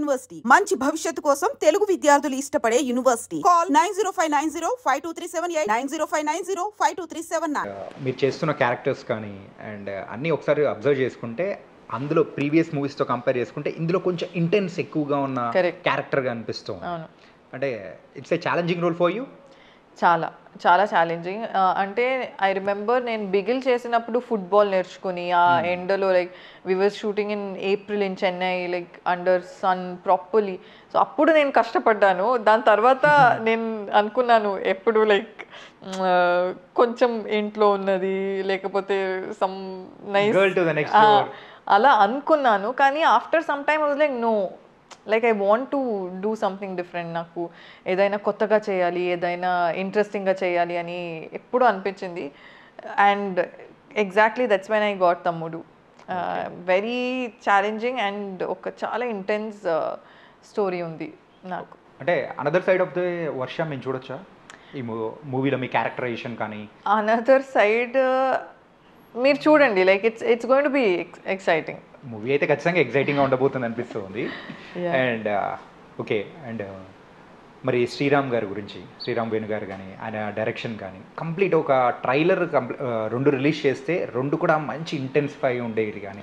University మంచి భవిష్యత్తు కోసం తెలుగు విద్యార్థులు ఇష్టపడే యూనివర్సిటీ. కాల్ 9059052378 9059052379. మీరు చేస్తున్న క్యారెక్టర్స్ కానీ అండ్ అన్నీ ఒకసారి అబ్జర్వ్ చేసుకుంటే అందులో ప్రీవియస్ మూవీస్తో కంపేర్ చేసుకుంటే ఇందులో కొంచెం ఇంటెన్స్ ఎక్కువగా ఉన్న క్యారెక్టర్గా అనిపిస్తుంది. అంటే it's a challenging role for you. చాలా చాలా ఛాలెంజింగ్. అంటే ఐ రిమెంబర్ నేను బిగిల్ చేసినప్పుడు ఫుట్బాల్ నేర్చుకుని ఆ ఎండలో like we were shooting in April in Chennai like under sun properly. So అప్పుడు నేను కష్టపడ్డాను. దాని తర్వాత నేను అనుకున్నాను ఎప్పుడు లైక్ కొంచెం ఇంట్లో ఉన్నది లేకపోతే సమ్ నైస్ అలా అనుకున్నాను. కానీ after some time was like no, like I want to do something different. నాకు ఏదైనా కొత్తగా చేయాలి, ఏదైనా ఇంట్రెస్టింగ్గా చేయాలి అని ఎప్పుడు అనిపించింది. And exactly that's when I got తమ్ముడు. వెరీ ఛాలెంజింగ్ అండ్ ఒక చాలా ఇంటెన్స్ స్టోరీ ఉంది నాకు. అంటే అనదర్ సైడ్ ఆఫ్ ద వర్ష మేము చూడొచ్చా ఈ మూవీలో మీ క్యారెక్టరైజేషన్ కానీ? అనదర్ సైడ్ మీరు చూడండి, like it's going to be exciting. Movie అయితే ఖచ్చితంగా ఎక్సైటింగ్గా ఉండబోతుంది అనిపిస్తుంది. అండ్ ఓకే, అండ్ మరి శ్రీరామ్ గారి గురించి, శ్రీరామ్ వేణు గారు కానీ ఆయన డైరెక్షన్ కానీ కంప్లీట్ ఒక ట్రైలర్ 2 రిలీజ్ చేస్తే 2 కూడా మంచి ఇంటెన్సిఫై ఉండేది కానీ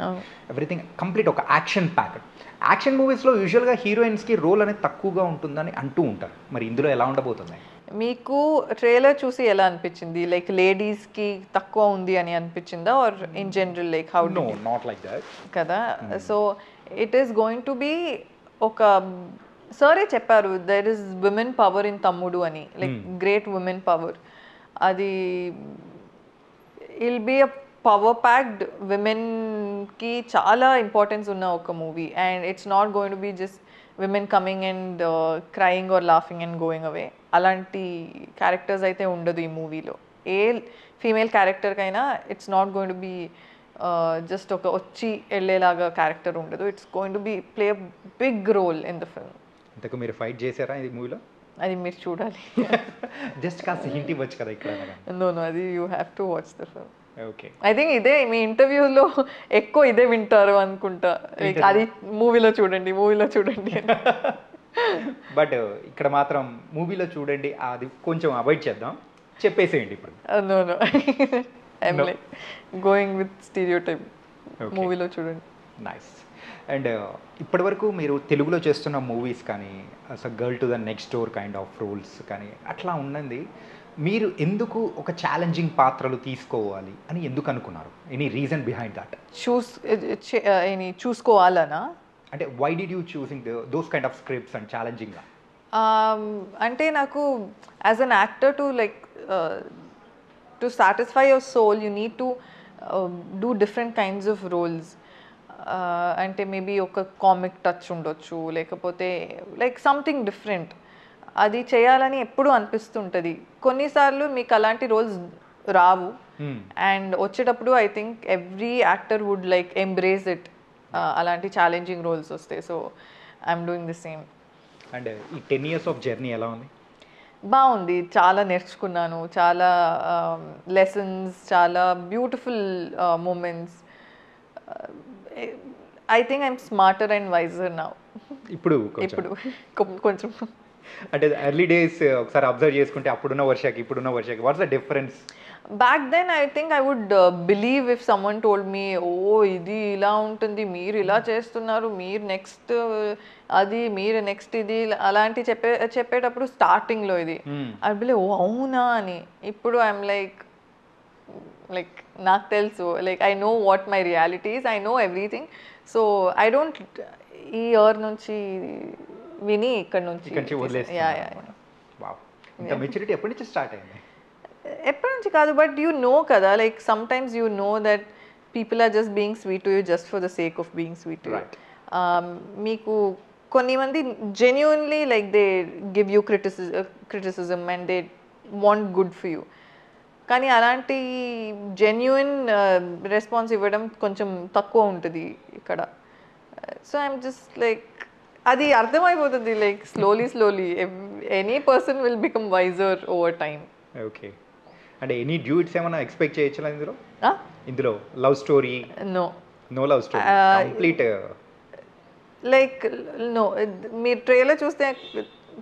ఎవ్రీథింగ్ కంప్లీట్ ఒక యాక్షన్ ప్యాక్డ్. యాక్షన్ మూవీస్లో యూజువల్గా హీరోయిన్స్కి రోల్ అనేది తక్కువగా ఉంటుందని అంటూ ఉంటారు. మరి ఇందులో ఎలా ఉండబోతుంది? మీకు ట్రైలర్ చూసి ఎలా అనిపించింది? లైక్ లేడీస్కి తక్కువ ఉంది అని అనిపించిందా or in general like how? No, not like that కదా. So it is going to be ఒక సరే చెప్పారు there is women power in తమ్ముడు అని, లైక్ గ్రేట్ విమెన్ పవర్. అది will be a power packed విమెన్కి చాలా ఇంపార్టెన్స్ ఉన్న ఒక movie. And it's not going to be just women coming and crying or laughing and going away. అలాంటి characters అయితే ఉండదు ఈ మూవీలో. ఏ female క్యారెక్టర్కైనా it's not going to be just ఒక వచ్చి వెళ్ళేలాగా క్యారెక్టర్ ఉండదు. It's going to be play a big role in the film. ఇంతకు మీరు ఫైట్ చేశారా ఈ మూవీలో? అది మీరు చూడాలి. జస్ట్ కాస్త హింట్ ఇవ్వచ్చు కదా ఇక్కడ. నో అది you have to watch the film. Okay, I think ఇదే మీ ఇంటర్వ్యూలో ఎక్కువ ఇదే వింటారు అనుకుంటా, అది మూవీలో చూడండి మూవీలో చూడండి. బట్ ఇక్కడ మాత్రం మూవీలో చూడండి అది కొంచెం అవాయిడ్ చేద్దాం, చెప్పేసేయండి ఇప్పుడు. No I'm like going with stereotype. మూవీలో చూడండి. నైస్. అండ్ ఇప్పటివరకు మీరు తెలుగులో చేస్తున్న మూవీస్ కానీ అసలు girl to the next door kind of roles కానీ అట్లా ఉన్నది, మీరు ఎందుకు ఒక ఛాలెంజింగ్ పాత్రలు తీసుకోవాలి అని ఎందుకు అనుకున్నారు? Any reason behind that? చూసుకోవాలనా అంటే why did you choosing those kind of scripts and ఛాలెంజింగ్గా? అంటే నాకు as an actor to like to satisfy your soul you need to do different kinds of roles. అంటే మేబీ ఒక comic touch ఉండొచ్చు, లేకపోతే like something different. అది చేయాలని ఎప్పుడు అనిపిస్తుంటుంది. కొన్నిసార్లు మీకు అలాంటి రోల్స్ రావు అండ్ వచ్చేటప్పుడు I think every actor would like embrace it. అలాంటి ఛాలెంజింగ్ రోల్స్ వస్తాయి. So I'm doing the same. And ఈ 10 years ఆఫ్ జర్నీ ఎలా ఉంది? బాగుంది. చాలా నేర్చుకున్నాను, చాలా లెసన్స్, చాలా beautiful moments. I think I'm smarter and wiser now. ఇప్పుడు కొంచెం అంటే ఎర్లీ డేస్ ఒకసారి అబ్జర్వ్ చేసుకుంటే అప్పుడున్న వర్షకి ఇప్పుడున్న వర్షకి what's the difference? Back then I think I would believe if someone told me oh ఇది ఇలా ఉంటుంది, మీరు ఇలా చేస్తున్నారు, మీరు నెక్స్ట్ అది, మీరు నెక్స్ట్ ఇది అలాంటి చెప్పేటప్పుడు స్టార్టింగ్లో ఇది ఐ బిలీవ్ ఓ అవునా అని. ఇప్పుడు ఐఎమ్ లైక్ నాకు తెలుసు, like I know what my realities, I know everything. So I don't ఈ ఇయర్ నుంచి విని ఇక్కడ నుంచి మెచ్యూరిటీ ఎప్పటి నుంచి స్టార్ట్ అయింది? ఎప్పటి నుంచి కాదు, బట్ యూ నో కదా, like sometimes you know that people are just being sweet to you just for the sake of being sweet to you. మీకు కొన్ని మంది genuinely like they give you criticism and they want good for you. కానీ అలాంటి genuine response ఇవ్వడం కొంచెం తక్కువ ఉంటుంది ఇక్కడ. సో ఐఎమ్ జస్ట్ లైక్ అది అర్థమైపోతుంది, like slowly any person will become wiser over time. Okay, అంటే ఎనీ డ్యూట్స్ ఏమైనా ఎక్స్పెక్ట్ చేయొచ్చా ఇందులో? Love story? No love story, complete like no, మీరు ట్రైలర్ చూస్తే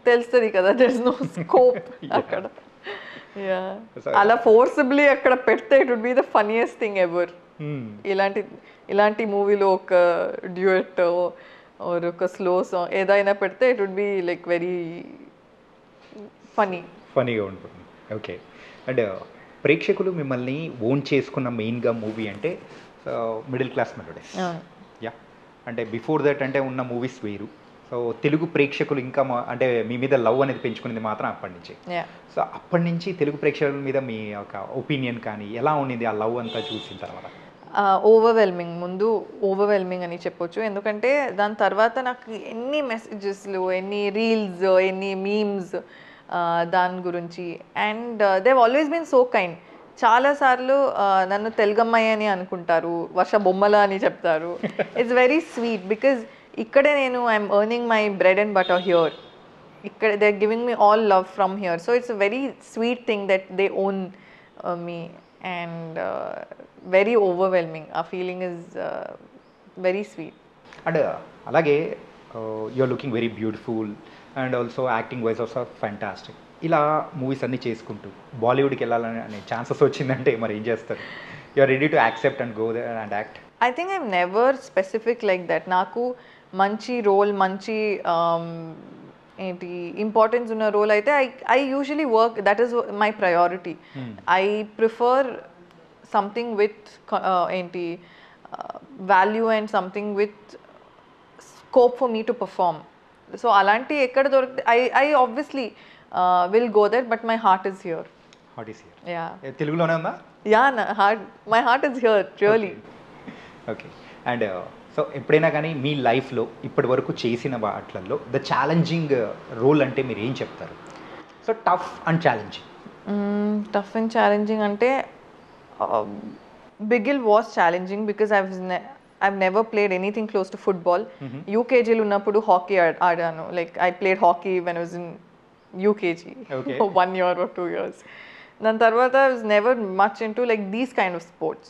తెలుస్తుంది కదా, దర్ ఇస్ నో స్కోప్ అక్కడ. యా, అలా ఫోర్సిబ్లీ అక్కడ పెడితే it would be the funniest thing ever. ఇలాంటి మూవీలో ఒక డ్యూయట్ ఆర్ ఒక స్లో సాంగ్ ఏదైనా పెడితే it would be like very ఫనీగా ఉంటుంది. ఓకే. అండ్ ప్రేక్షకులు మిమ్మల్ని ఓన్ చేసుకున్న మెయిన్గా మూవీ అంటే మిడిల్ క్లాస్ మెలోడీస్. యా, అంటే బిఫోర్ దట్ అంటే ఉన్న మూవీస్ వేరు. సో తెలుగు ప్రేక్షకులు ఇంకా అంటే మీ మీద లవ్ అనేది పెంచుకునేది మాత్రం అప్పటి నుంచి. సో అప్పటి నుంచి తెలుగు ప్రేక్షకుల మీద మీ ఒక ఒపీనియన్ కానీ ఎలా ఉండింది ఆ లవ్ అంతా చూసిన తర్వాత? ఓవర్వెల్మింగ్, ముందు ఓవర్వెల్మింగ్ అని చెప్పొచ్చు. ఎందుకంటే దాని తర్వాత నాకు ఎన్ని మెసేజెస్లు, ఎన్ని రీల్స్, ఎన్ని మీమ్స్ దాని గురించి. And they always been so kind. చాలాసార్లు నన్ను తెలుగమ్మాయి అని అనుకుంటారు, వర్ష బొమ్మల అని చెప్తారు. ఇట్స్ వెరీ స్వీట్ బికాజ్ ఇక్కడే నేను I'm earning my bread and butter here. ఇక్కడ they are giving me all love from here. So it's a very sweet thing that they own me and very overwhelming. ఆ feeling is very sweet. And అలాగే you are looking very beautiful and also acting wise also fantastic. ఇలా movies అన్నీ చేసుకుంటూ బాలీవుడ్కి వెళ్ళాలని అనే chances వచ్చిందంటే మరి ఏం చేస్తారు? You are ready to accept and go there and act? I think I'm never specific like that. నాకు మంచి రోల్, మంచి ఏంటి ఇంపార్టెన్స్ ఉన్న రోల్ అయితే I usually work, that is my priority. I prefer something with ఏంటి value and something with scope for me to perform. So అలాంటి ఎక్కడ దొరికితే I obviously will go that, but my heart is here. Heart is here. Yeah, తెలుగులోనే ఉందా? Yeah, my heart is here really. Okay. And so ఎప్పుడైనా కానీ మీ లైఫ్లో ఇప్పటి వరకు చేసిన వాటిల్లో ద ఛాలెంజింగ్ రోల్ అంటే మీరు ఏం చెప్తారు? So tough and challenging. Tough and challenging అంటే Bigil was challenging because I've never played anything close to football. UKG ఉన్నప్పుడు హాకీ ఆడాను. Like I played hockey when I was in UKG. Okay. 1 year or 2 years. దాని తర్వాత I was never much into like these kind of sports.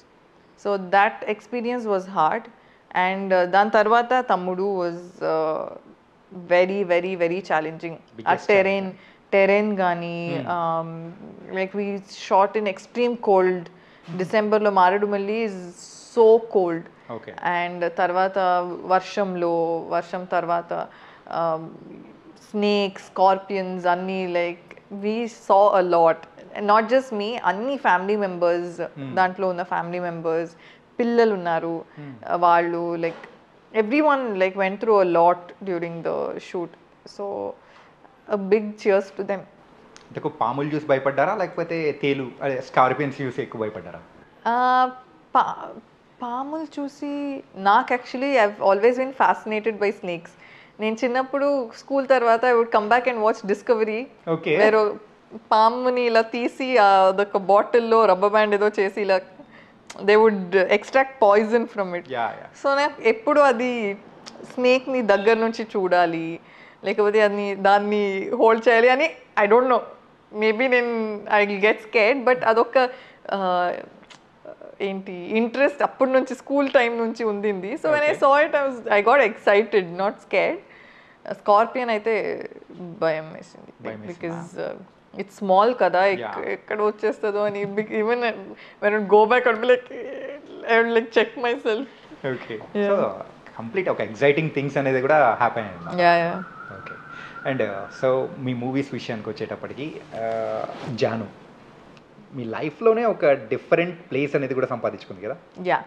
So that experience was hard. And దాని తర్వాత తమ్ముడు was very very very challenging. ఆ terrain కానీ like we shot in extreme cold. డిసెంబర్లో Maredumilli is so cold. Okay. And తర్వాత వర్షం తర్వాత snakes, scorpions అన్నీ like we saw a lot. Not just me, అన్ని ఫ్యామిలీ మెంబర్స్, దాంట్లో ఉన్న ఫ్యామిలీ మెంబర్స్, పిల్లలు ఉన్నారు, వాళ్ళు like everyone like went through a lot during the shoot. So a big cheers to them. అంటే పాములు చూసి భయపడ్డారా లేకపోతే స్కార్పియన్స్ చూసి ఎక్కువ భయపడ్డారా? పాములు చూసి నాకు actually I always been fascinated by snakes. నేను చిన్నప్పుడు స్కూల్ తర్వాత I would come back and watch Discovery. వేరే పాముని ఇలా తీసి అదొక బాటిల్లో రబ్బర్ బ్యాండ్ ఏదో చేసి ఇలా they would extract poison from it. So నాకు ఎప్పుడు అది స్నేక్ని దగ్గర నుంచి చూడాలి, లేకపోతే దాన్ని హోల్డ్ చేయాలి అని ఐ డోంట్ నో, మేబీ నేను ఐ గెట్ స్కేర్డ్. బట్ అదొక ఏంటి ఇంట్రెస్ట్ అప్పటి నుంచి స్కూల్ టైం నుంచి ఉండింది. So when I saw it I got excited, not scared. Scorpion అయితే భయం వేసింది బికాజ్ ఇట్స్ స్మాల్ కదా, ఎక్కడ వచ్చేస్తుందో అని. Even when go back like I would like check my self. Okay. So complete ఒక ఎక్సైటింగ్ థింగ్స్ అనేది కూడా హ్యాపెన్ అయింది. ఓకే. అండ్ సో మీ మూవీస్ విషయానికి వచ్చేటప్పటికి జాను మీ లైఫ్లోనే ఒక డిఫరెంట్ ప్లేస్ అనేది కూడా సంపాదించుకుంది కదా? యా.